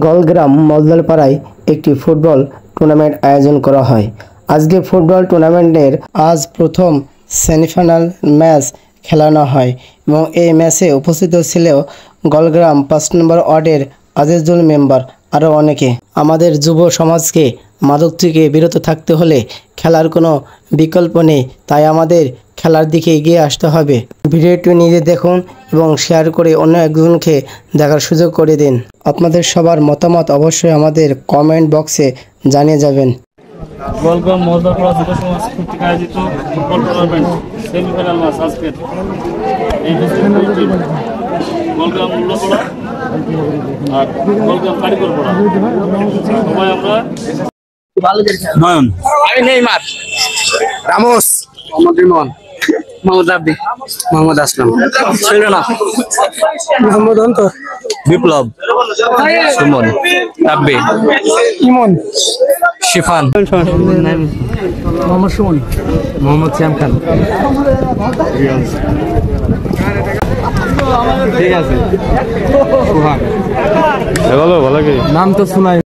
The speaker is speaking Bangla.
গোলগ্রাম মজদলপাড়ায় একটি ফুটবল টুর্নামেন্ট আয়োজন করা হয়। আজকে ফুটবল টুর্নামেন্টের আজ প্রথম সেমিফাইনাল ম্যাচ খেলানো হয় এবং এই ম্যাচে উপস্থিত ছিল গোলগ্রাম ৫ নম্বর ওয়ার্ডের আজিজুল মেম্বার আরও অনেকে। আমাদের যুব সমাজকে মাদক থেকে বিরত থাকতে হলে খেলার কোনো বিকল্প নেই, তাই আমাদের খেলার দিকে এগিয়ে আসতে হবে। ভিডিওটি নিজে দেখুন এবং শেয়ার করে অন্য একজনকে দেখার সুযোগ করে দিন। আপনাদের সবার মতামত অবশ্যই আমাদের কমেন্ট বক্সে জানিয়ে যাবেন। গোলগ্রাম মজদলপাড়া যুব সমাজ কর্তৃক আয়োজিত ফুটবল টুর্নামেন্ট সেমিফাইনাল ম্যাচ আজকের এই গোলগ্রাম মূল্যপাড়া আর গোলগ্রাম কারিগরপাড়া। সবাই আমরা নয়ন, আমি নেইমার, রামোস, মোহাম্মদ রিমন, মোহাম্মদ রাব্বি, মোহাম্মদ আসলাম, সুলনা, মোহাম্মদ অন্তর, বিপ্লব, সুমন, রাব্বি, ইমন, শিফান, মোহাম্মদ সুমন, মোহাম্মদ শ্যাম খান। ঠিক আছে, ভালো ভালো নাম তো শোনাই।